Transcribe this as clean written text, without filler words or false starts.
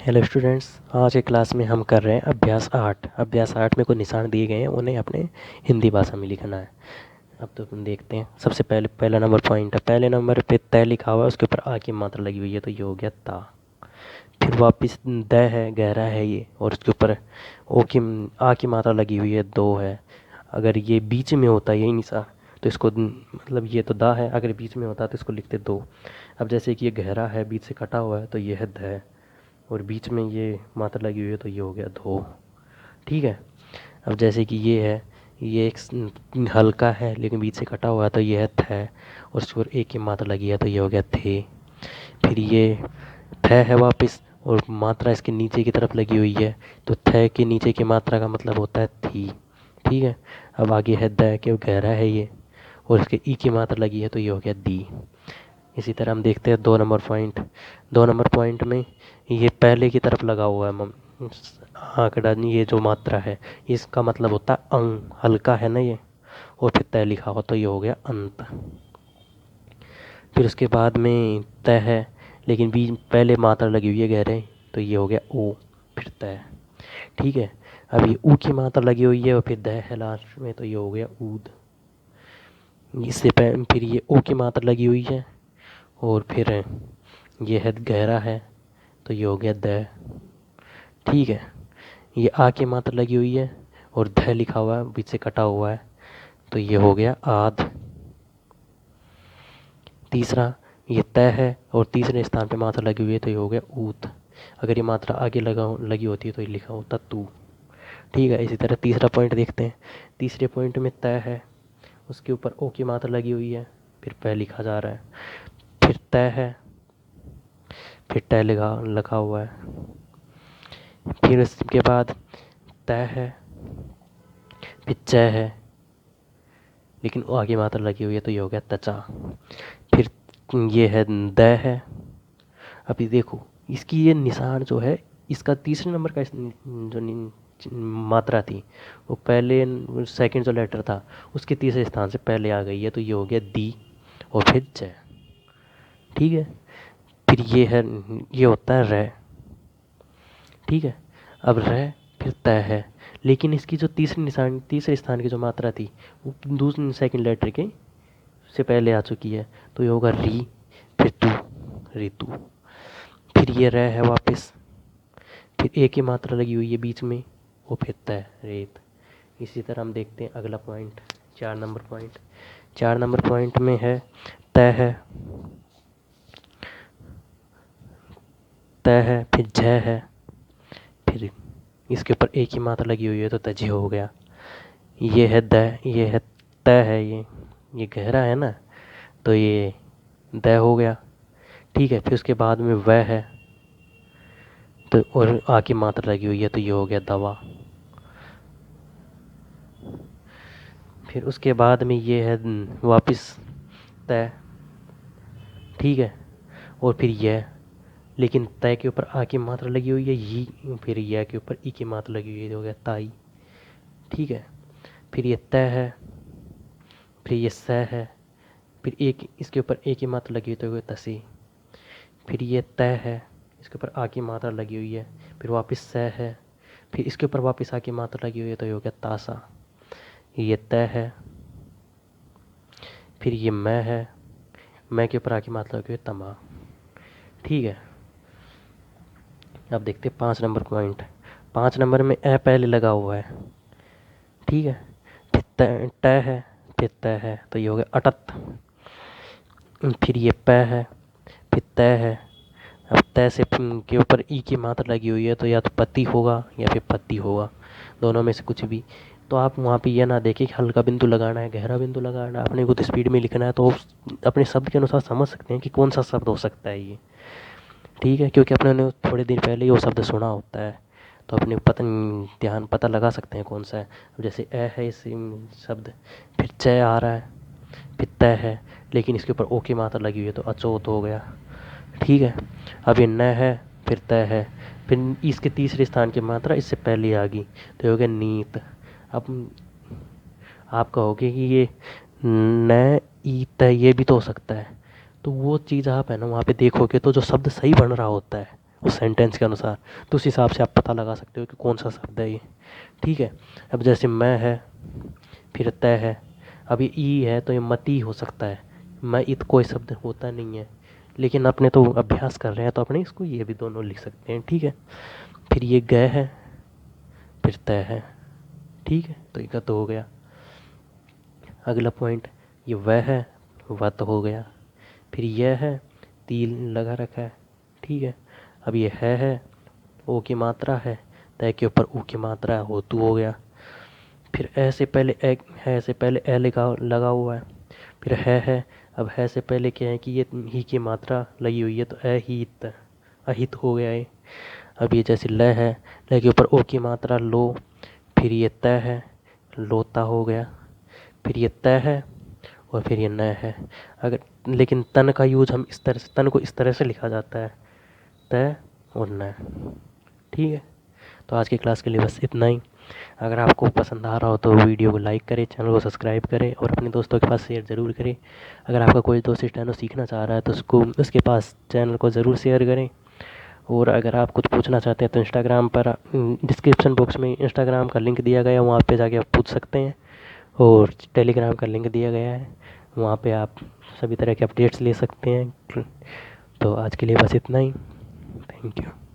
Hello students, आज के class में हम कर रहे हैं अभ्यास 8 में कुछ निशान दिए गए हैं, उन्हें अपने हिंदी भाषा में लिखना है। अब तो हम देखते हैं। सबसे पहले पहला नंबर पॉइंट है, पहले नंबर पे तय लिखा हुआ है, उसके ऊपर आ की मात्रा लगी हुई है, तो ये हो गया ता। फिर वापस द है, गहरा है ये, और उसके ऊपर ओ की आ की मात्रा लगी हुई है, दो है। अगर ये बीच में होता है यही निशान तो इसको मतलब ये तो दा है, अगर बीच में होता तो इसको लिखते दो। अब जैसे कि ये गहरा है, बीच से कटा हुआ है, तो ये है ध, और बीच में ये मात्रा लगी हुई है, तो ये हो गया धो। ठीक है। अब जैसे कि ये है, ये एक हल्का है लेकिन बीच से कटा हुआ है, तो ये है थ, और उसके ऊपर एक की मात्रा लगी है, तो ये हो गया थे। फिर ये थ है वापस, और मात्रा इसके नीचे की तरफ लगी हुई है, तो थ के नीचे की मात्रा का मतलब होता है थी। ठीक है। अब आगे है द, के गहरा है ये, और इसके ई की मात्रा लगी है, तो ये हो गया दी। इसी तरह हम देखते हैं 2 नंबर पॉइंट। 2 नंबर पॉइंट में ये पहले की तरफ लगा हुआ है आंकड़ा, ये जो मात्रा है इसका मतलब होता है अंग, हल्का है ना ये, और फिर तय लिखा हुआ, तो ये हो गया अंत। फिर उसके बाद में तय है लेकिन बीच पहले मात्रा लगी हुई है गहरे, तो ये हो गया ओ, फिर तय। ठीक है। अब ये ऊ की मात्रा लगी हुई है और फिर द है लास्ट में, तो ये हो गया ऊद। इससे फिर ये ओ की मात्रा लगी हुई है, और फिर ये है गहरा है, तो ये हो गया द। ठीक है। ये आ की मात्रा लगी हुई है और ध लिखा हुआ है, बीच से कटा हुआ है, तो ये हो गया आध। तीसरा, ये तय है और तीसरे स्थान पे मात्रा लगी हुई है, तो ये हो गया ऊत। अगर ये मात्रा आगे लगी होती है तो ये लिखा होता तू। ठीक है। इसी तरह तीसरा पॉइंट देखते हैं। तीसरे पॉइंट में तय है, उसके ऊपर ओ की मात्रा लगी हुई है, फिर पै लिखा जा रहा है। फिर तय है, फिर तय लिखा हुआ है। फिर उसके बाद तय है, फिर च है, लेकिन वो आगे मात्रा लगी हुई है, तो ये हो गया तचा। फिर ये है द है। अभी देखो, इसकी ये निशान जो है, इसका तीसरे नंबर का मात्रा थी, वो पहले सेकंड जो लेटर था उसके तीसरे स्थान से पहले आ गई है, तो ये हो गया दी, और फिर च। ठीक है। फिर ये है, ये होता है रे। ठीक है। अब रे फिर तय है, लेकिन इसकी जो तीसरे स्थान की जो मात्रा थी वो दूसरे सेकंड लेटर के से पहले आ चुकी है, तो ये होगा री, फिर तू, ऋतु। फिर ये रह है वापस, फिर एक की मात्रा लगी हुई है बीच में, वो फिर तय, रेत। इसी तरह हम देखते हैं अगला point, 4 number point. 4 number point में है तय है, तय है, फिर झ है, फिर इसके ऊपर एक ही मात्रा लगी हुई है, तो तज हो गया। ये है द, ये है तय है, ये गहरा है ना, तो ये द हो गया। ठीक है। फिर उसके बाद में वह है, तो और आ की मात्रा लगी हुई है, तो ये हो गया दवा। फिर उसके बाद में ये है वापस तय। ठीक है। और फिर यह, लेकिन तय के ऊपर आ की मात्रा लगी हुई है ये, फिर यह के ऊपर ई की मात्रा लगी हुई है, तो हो गया ताई। ठीक है। फिर ये तय है, फिर ये स है, फिर एक इसके ऊपर एक की मात्रा लगी हुई, तो हो गया तसी। फिर ये तय है, इसके ऊपर आ की मात्रा लगी हुई है, फिर वापस स है, फिर इसके ऊपर वापस आ की मात्रा लगी हुई है, तो ये हो गया तासा। ये तय है, फिर ये मैं है, मैं के ऊपर आ की मात्रा लगी हुई है, तमा। ठीक है। अब देखते हैं 5 नंबर पॉइंट। 5 नंबर में ए पहले लगा हुआ है। ठीक है। फिर ट है, फिर तय है, तो ये हो गया अटत। फिर ये प है, फिर तय है। अब तय से के ऊपर ई की मात्रा लगी हुई है, तो या तो पति होगा या फिर पति होगा, दोनों में से कुछ भी। तो आप वहाँ पे यह ना देखें कि हल्का बिंदु लगाना है, गहरा बिंदु लगाना है, अपने को तो स्पीड में लिखना है, तो अपने शब्द के अनुसार समझ सकते हैं कि कौन सा शब्द हो सकता है ये। ठीक है। क्योंकि अपने ने थोड़े दिन पहले ही वो शब्द सुना होता है, तो अपने पता लगा सकते हैं कौन सा है। अब जैसे ए है इस शब्द, फिर च आ रहा है, फिर तय है, लेकिन इसके ऊपर ओ की मात्रा लगी हुई है, तो अचोत हो गया। ठीक है। अब ये न है, फिर तय है, फिर इसके तीसरे स्थान की मात्रा इससे पहले आ गई, तो हो गया नीत। अब आप कहोगे कि ये न ई तय ये भी तो हो सकता है, तो वो चीज़ आप है ना वहाँ पे देखोगे तो जो शब्द सही बन रहा होता है उस सेंटेंस के अनुसार, तो उस हिसाब से आप पता लगा सकते हो कि कौन सा शब्द है ये। ठीक है, अब जैसे मैं है, फिर तय है, अभी ई है तो ये मती हो सकता है, मैं इत कोई शब्द होता नहीं है, लेकिन अपने तो अभ्यास कर रहे हैं तो अपने इसको ये भी दोनों लिख सकते हैं। ठीक है, फिर ये गए है, फिर तय है। ठीक है, तो ये तो हो गया। अगला पॉइंट, ये वह है, वह तो हो गया। फिर यह है, तिल लगा रखा है। ठीक है, अब ये है, ओ की मात्रा है, तय के ऊपर ऊ की मात्रा है, हो तू हो गया। फिर ए से पहले है से पहले ए लगा हुआ है। फिर है, अब है से पहले क्या है कि ये ही की मात्रा लगी हुई है, तो अहित, अहित हो गया ये। अब ये जैसे ल है, ल के ऊपर ओ की मात्रा लो, फिर ये तय है, लोता हो गया। फिर ये तय है और फिर ये न है। अगर लेकिन तन का यूज हम इस तरह से, तन को इस तरह से लिखा जाता है, तय और न। ठीक है, तो आज की क्लास के लिए बस इतना ही। अगर आपको पसंद आ रहा हो तो वीडियो को लाइक करें, चैनल को सब्सक्राइब करें और अपने दोस्तों के पास शेयर ज़रूर करें। अगर आपका कोई दोस्त स्टेनो सीखना चाह रहा है तो उसको उसके पास चैनल को ज़रूर शेयर करें। और अगर आप कुछ पूछना चाहते हैं तो इंस्टाग्राम पर डिस्क्रिप्शन बॉक्स में इंस्टाग्राम का लिंक दिया गया है, वहाँ पे जाके आप पूछ सकते हैं। और टेलीग्राम का लिंक दिया गया है, वहाँ पे आप सभी तरह के अपडेट्स ले सकते हैं। तो आज के लिए बस इतना ही। Thank you.